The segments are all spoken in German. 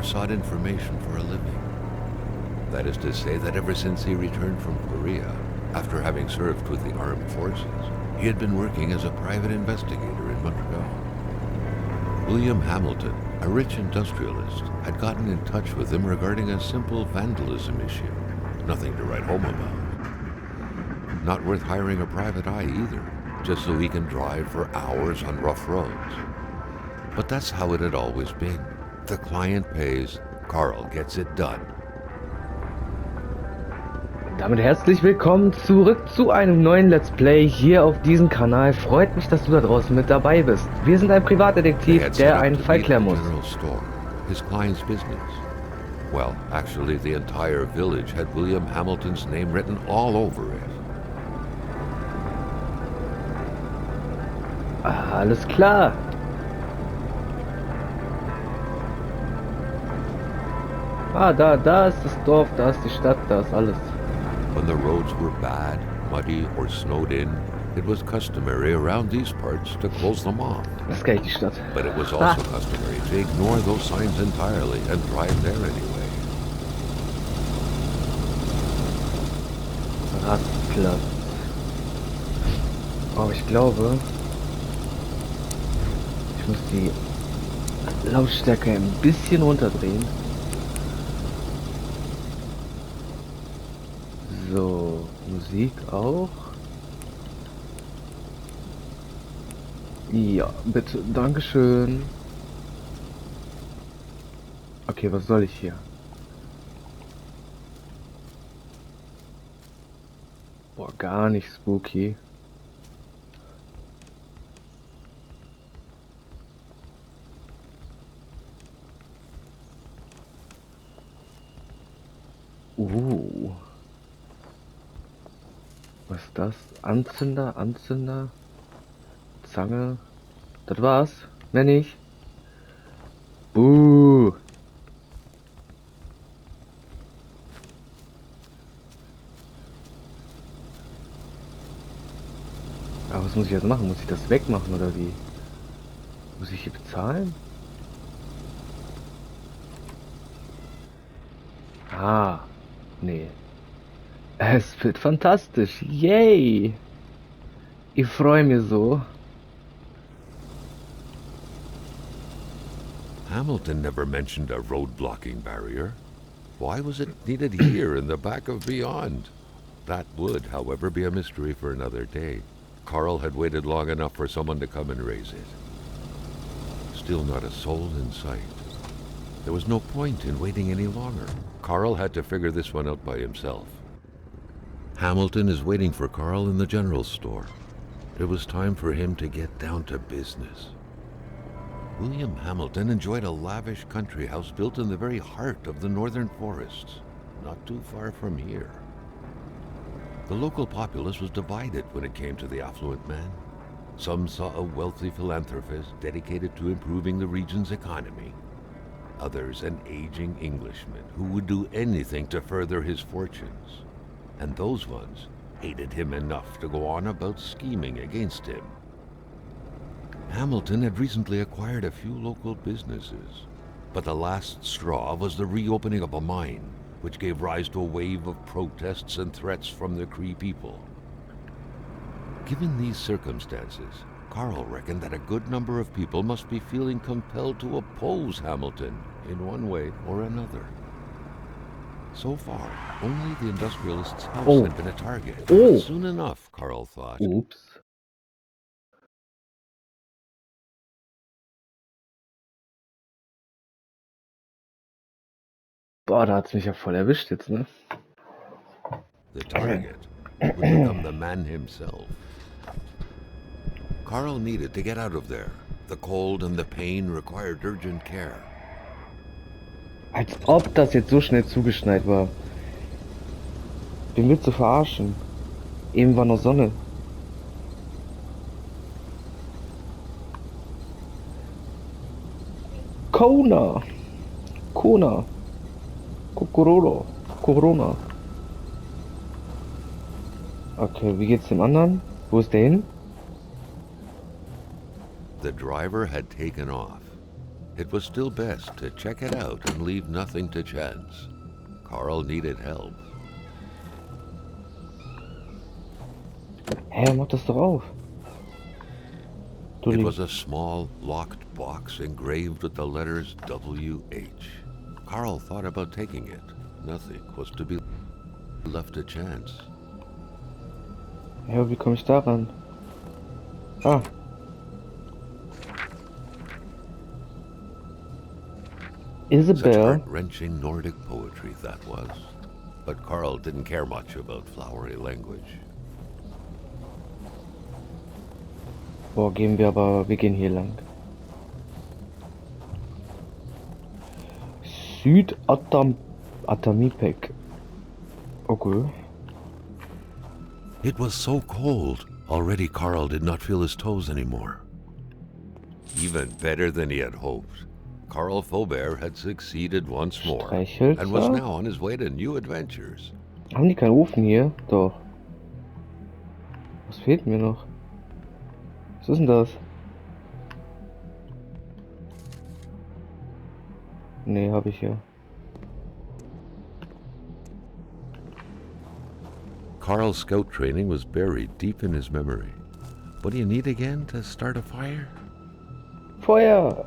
Carr sought information for a living. That is to say that ever since he returned from Korea, after having served with the armed forces, he had been working as a private investigator in Montreal. William Hamilton, a rich industrialist, had gotten in touch with him regarding a simple vandalism issue. Nothing to write home about. Not worth hiring a private eye either, just so he can drive for hours on rough roads. But that's how it had always been. The client pays, Carl gets it done. Damit herzlich willkommen zurück zu einem neuen Let's Play hier auf diesem Kanal. Freut mich, dass du da draußen mit dabei bist. Wir sind ein Privatdetektiv, der einen Fall klären muss. His client's business. Well, actually the entire village had William Hamilton's name written all over it. Alles klar. Da ist das Dorf, da ist die Stadt, da ist alles. When the roads were bad, muddy, or snowed in, it was customary around these parts to close them off. Das ist gar nicht die Stadt. But it was also customary to ignore those signs entirely and drive there anyway. Rastplatz. Oh, ich glaube, ich muss die Lautstärke ein bisschen runterdrehen. So, Musik auch. Ja, bitte, dankeschön. Okay, was soll ich hier? Boah, gar nicht spooky. Was ist das? Anzünder, Zange. Das war's. Mehr nicht. Aber was muss ich jetzt machen? Muss ich das wegmachen oder wie? Muss ich hier bezahlen? Nee. Es wird fantastisch. Yay! Ich freue mich so. Hamilton never mentioned a road blocking barrier. Why was it needed here in the back of Beyond? That would, however, be a mystery for another day. Carl had waited long enough for someone to come and raise it. Still not a soul in sight. There was no point in waiting any longer. Carl had to figure this one out by himself. Hamilton is waiting for Carl in the general store. It was time for him to get down to business. William Hamilton enjoyed a lavish country house built in the very heart of the northern forests, not too far from here. The local populace was divided when it came to the affluent man. Some saw a wealthy philanthropist dedicated to improving the region's economy. Others an aging Englishman who would do anything to further his fortunes. And those ones hated him enough to go on about scheming against him. Hamilton had recently acquired a few local businesses, but the last straw was the reopening of a mine, which gave rise to a wave of protests and threats from the Cree people. Given these circumstances, Carl reckoned that a good number of people must be feeling compelled to oppose Hamilton in one way or another. So far, only the industrialist's house had been a target. Soon enough, Carl thought. Ups. Boah, da hat's mich ja voll erwischt jetzt, ne? The target would become the man himself. Carl needed to get out of there. The cold and the pain required urgent care. Als ob das jetzt so schnell zugeschneit war. Wen willst du verarschen? Eben war noch Sonne. Kona. Corona. Okay, wie geht's dem anderen? Wo ist der hin? The driver had taken off. It was still best to check it out and leave nothing to chance. Carl needed help. Hä, mach das doch auf. Du It lieb. was a small, locked box engraved with the letters W.H. Carl thought about taking it. Nothing was to be left to chance. Ja, wie komme ich da ran? Ah, Such Isabel. heart-wrenching Nordic poetry that was. But Carl didn't care much about flowery language. Boah, wir gehen hier lang. Atamipek. Okay. It was so cold. Already Carl did not feel his toes anymore. Even better than he had hoped. Carl Faubert had succeeded once more and was Streichhölzer? now on his way to new adventures. Haben die keinen Ofen hier? Doch. Was fehlt mir noch? Was ist denn das? Nee, habe ich hier. Carl's scout training was buried deep in his memory. What do you need again to start a fire? Feuer!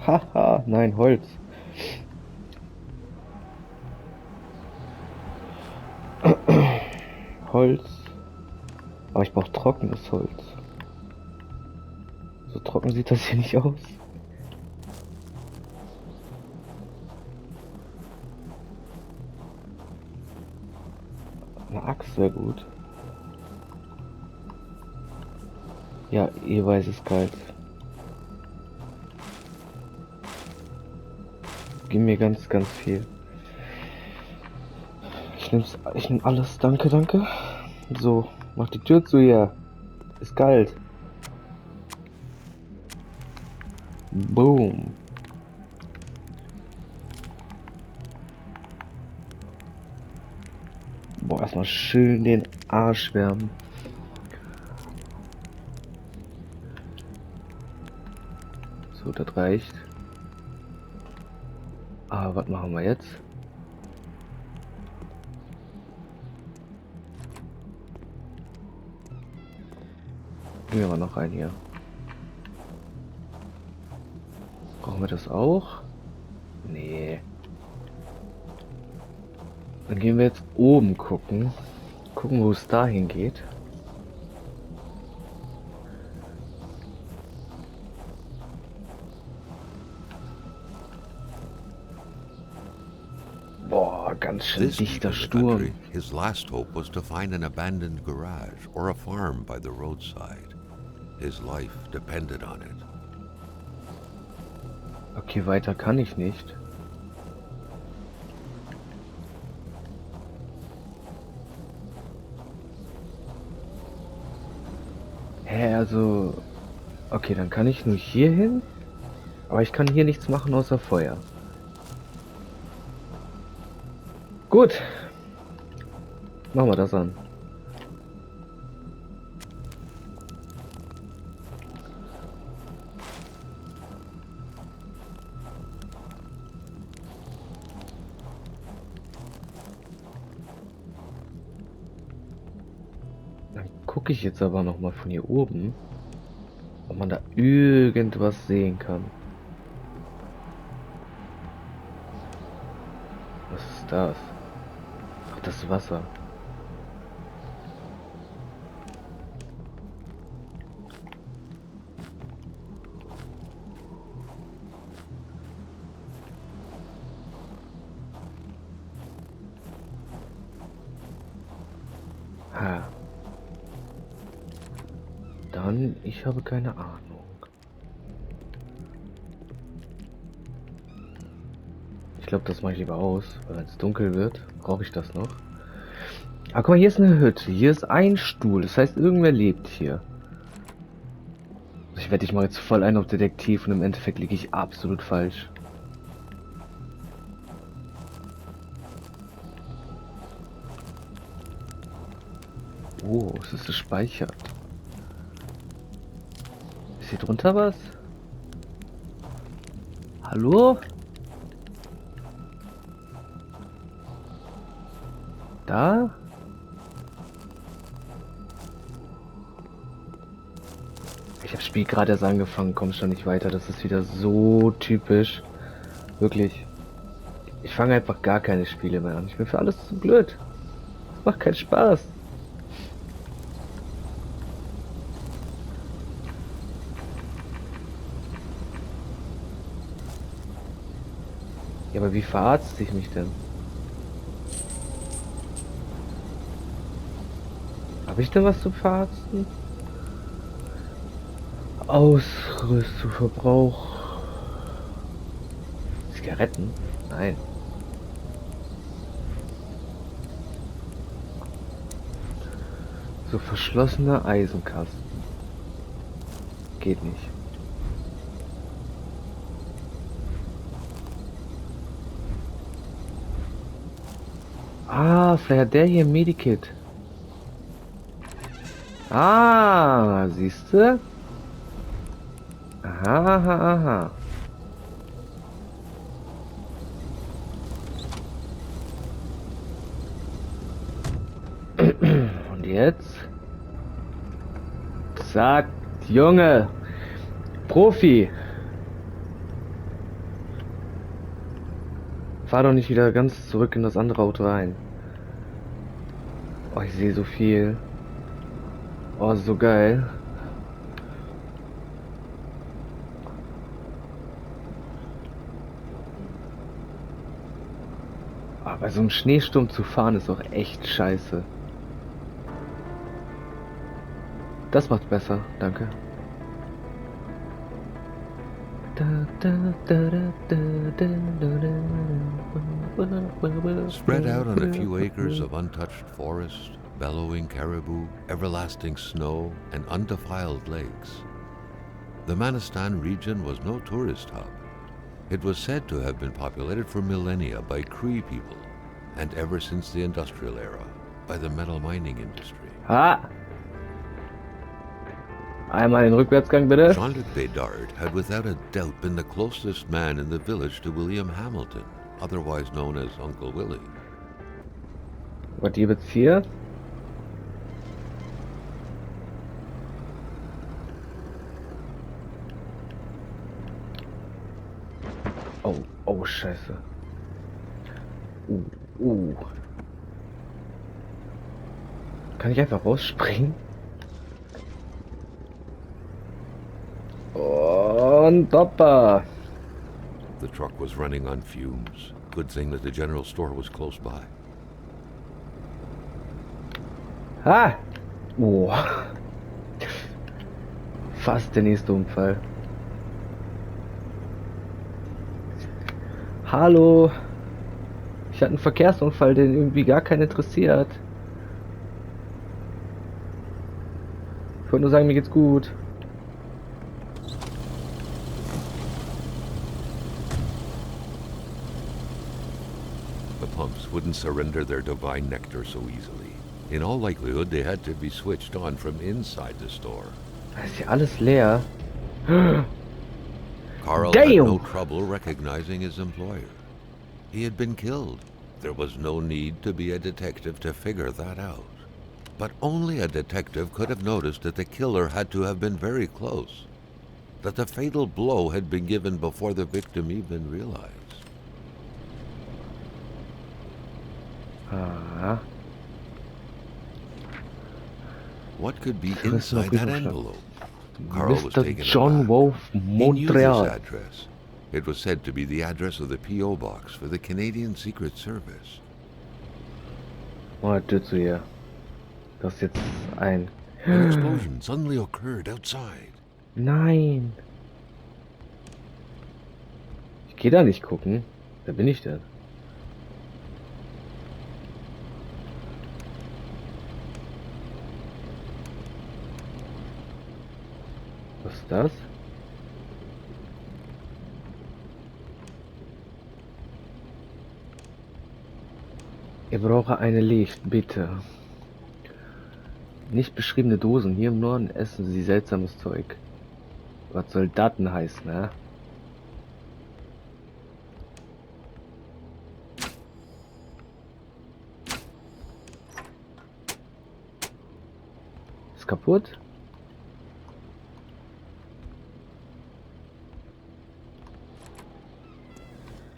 Haha, nein, Holz. Holz. Aber ich brauche trockenes Holz. So trocken sieht das hier nicht aus. Eine Axt wäre gut. Ja, Eiweiß ist kalt. Gib mir ganz viel. Ich nehm alles. Danke, danke. So, mach die Tür zu hier. Ist kalt. Boom. Boah, erstmal schön den Arsch wärmen. So, das reicht. Ah, was machen wir jetzt? Gehen wir mal noch rein hier. Brauchen wir das auch? Nee. Dann gehen wir jetzt oben gucken. Gucken, wo es dahin geht. Boah, ganz schön This deep dichter in the Sturm. country, his last hope was to find an abandoned garage or a farm by the roadside. His life depended on it. Okay, weiter kann ich nicht. Hä, also... Okay, dann kann ich nur hier hin. Aber ich kann hier nichts machen außer Feuer. Gut. Machen wir das an. Dann gucke ich jetzt aber noch mal von hier oben, ob man da irgendwas sehen kann. Was ist das? Ach, das ist Wasser. Ha. Dann, ich habe keine Ahnung. Ich glaube, das mache ich lieber aus, weil wenn es dunkel wird, brauche ich das noch. Ah, guck mal, hier ist eine Hütte. Hier ist ein Stuhl. Das heißt, irgendwer lebt hier. Ich wette, ich mache jetzt voll ein auf Detektiv und im Endeffekt liege ich absolut falsch. Oh, es ist gespeichert. Ist hier drunter was? Hallo? Da? Ich habe Spiel gerade erst angefangen, komm schon nicht weiter. Das ist wieder so typisch. Wirklich. Ich fange einfach gar keine Spiele mehr an. Ich bin für alles zu blöd. Das macht keinen Spaß. Ja, aber wie verarzte ich mich denn? Habe ich denn was zum Verarzten? Ausrüstung, Verbrauch. Zigaretten? Nein. So verschlossener Eisenkasten. Geht nicht. Ah, vielleicht hat der hier ein Medikit. Ah, siehst du? Aha, aha, aha. Und jetzt? Zack, Junge. Profi. Fahr doch nicht wieder ganz zurück in das andere Auto rein. Oh, ich sehe so viel. Oh, so geil. Aber bei so einem Schneesturm zu fahren ist auch echt scheiße. Das macht's besser, danke. Spread out on a few acres of untouched forest, bellowing caribou, everlasting snow, and undefiled lakes, the Manistan region was no tourist hub. It was said to have been populated for millennia by Cree people, and ever since the industrial era, by the metal mining industry. Ah! Einmal den Rückwärtsgang bitte. Jean-Luc Bédard had without a doubt been the closest man in the village to William Hamilton, otherwise known as Uncle Willie. Was gibt's hier? Oh, oh, scheiße. Uh. Kann ich einfach rausspringen? Und Hoppa. The truck was running on fumes. Good thing that the general store was close by. Ha! Oh. Fast der nächste Unfall. Hallo. Ich hatte einen Verkehrsunfall, den irgendwie gar keinen interessiert. Ich wollte nur sagen, mir geht's gut. The pumps wouldn't surrender their divine nectar so easily. In all likelihood, they had to be switched on from inside the store. Da ist hier alles leer. Carl Damn! had no trouble recognizing his employer. He had been killed. There was no need to be a detective to figure that out. But only a detective could have noticed that the killer had to have been very close, that the fatal blow had been given before the victim even realized. Ah. What could be inside that envelope? Carl was Mr. taken John aback. Wolf, He knew this Montreal. address. It was said to be the address of the P.O. box for the Canadian Secret Service. Oh, Tür zu hier. Das ist jetzt ein... An explosion suddenly occurred outside. Nein. Ich gehe da nicht gucken. Wer bin ich denn? Was ist das? Ich brauche eine Licht, bitte. Nicht beschriebene Dosen. Hier im Norden essen sie seltsames Zeug. Was soll das denn heißen, ne? kaputt?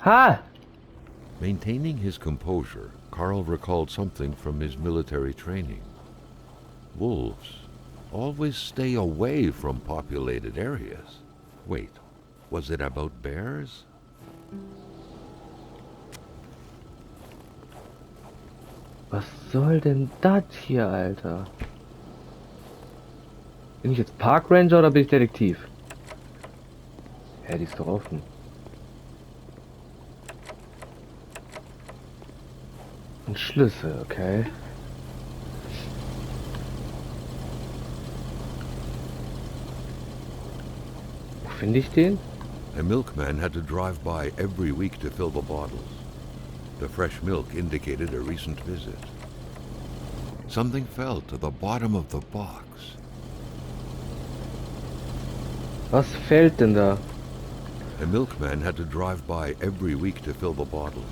Ha! Maintaining his composure, Carl recalled something from his military training. Wolves always stay away from populated areas. Wait, was it about bears? Was soll denn das hier, Alter? Bin ich jetzt Park Ranger oder bin ich Detektiv? Ja, die ist doch offen. Ein Schlüssel, okay. Wo finde ich den? A milkman had to drive by every week to fill the bottles. The fresh milk indicated a recent visit. Something fell to the bottom of the box. Was fällt denn da? A milkman had to drive by every week to fill the bottles.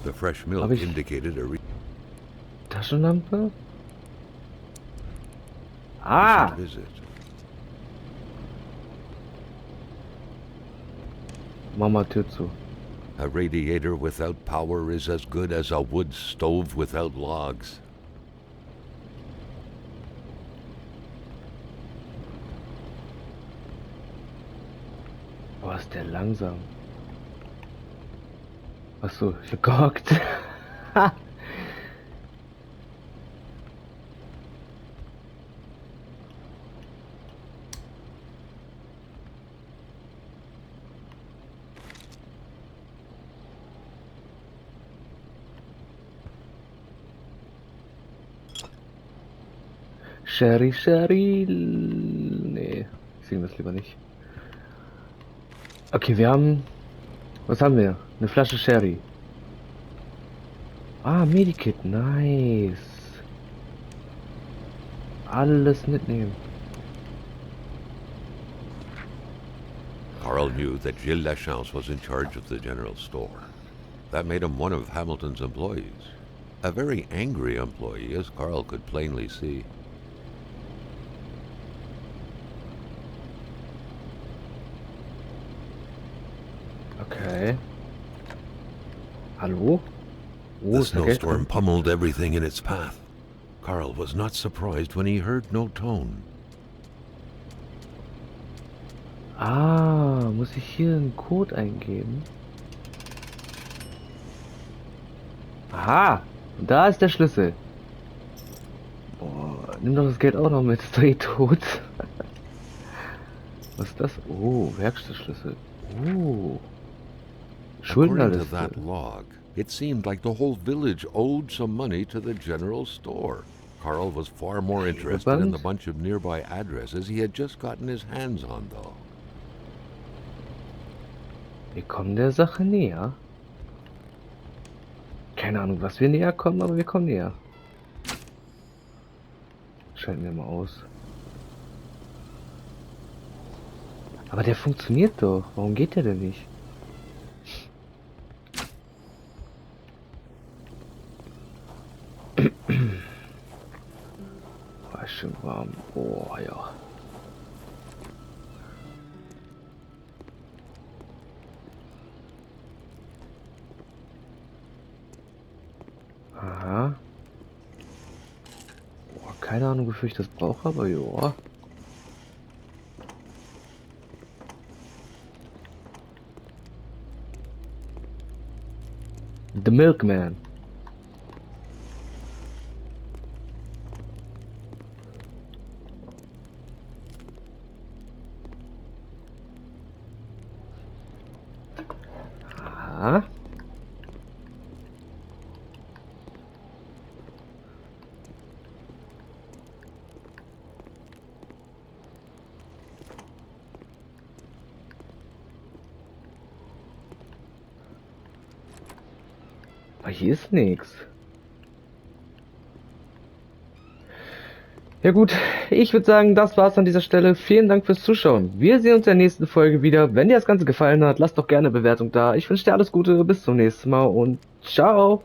The fresh milk Hab ich- indicated a Taschenlampe? Ah! recent visit. Mama, Tür zu. A radiator without power is as good as a wood stove without logs. Oh, ist der langsam. Achso, ich hab gehockt. Sherry, Sherry. Nee, singen wir es lieber nicht. Okay, wir haben. Was haben wir? Eine Flasche Sherry. Ah, Medikit, nice. Alles mitnehmen. Carl knew that Gilles Lachance was in charge of the general store. That made him one of Hamilton's employees. A very angry employee, as Carl could plainly see. Okay. Hallo? Oh, The ist da Geld snowstorm drin? pummeled everything in its path. Carl was not surprised when he heard no tone. Ah, muss ich hier einen Code eingeben? Aha, und da ist der Schlüssel. Boah, nimm doch das Geld auch noch mit, ist doch eh tot. Was ist das? Oh, Werkstattschlüssel. Oh. According to Schuldnerliste. that log, it seemed like the whole village owed some money to the general store. Carl was far more interested in the bunch of nearby addresses he had just gotten his hands on, though. Wir kommen der Sache näher. Keine Ahnung, was wir näher kommen, aber wir kommen näher. Schalten wir mal aus. Aber der funktioniert doch. Warum geht der denn nicht? War ist schön warm. Oh ja. Aha. Boah, keine Ahnung, wofür ich das brauche, aber ja. The Milkman. Aha. Aber hier ist nichts. Ja gut, ich würde sagen, das war's an dieser Stelle. Vielen Dank fürs Zuschauen. Wir sehen uns in der nächsten Folge wieder. Wenn dir das Ganze gefallen hat, lasst doch gerne eine Bewertung da. Ich wünsche dir alles Gute, bis zum nächsten Mal und ciao.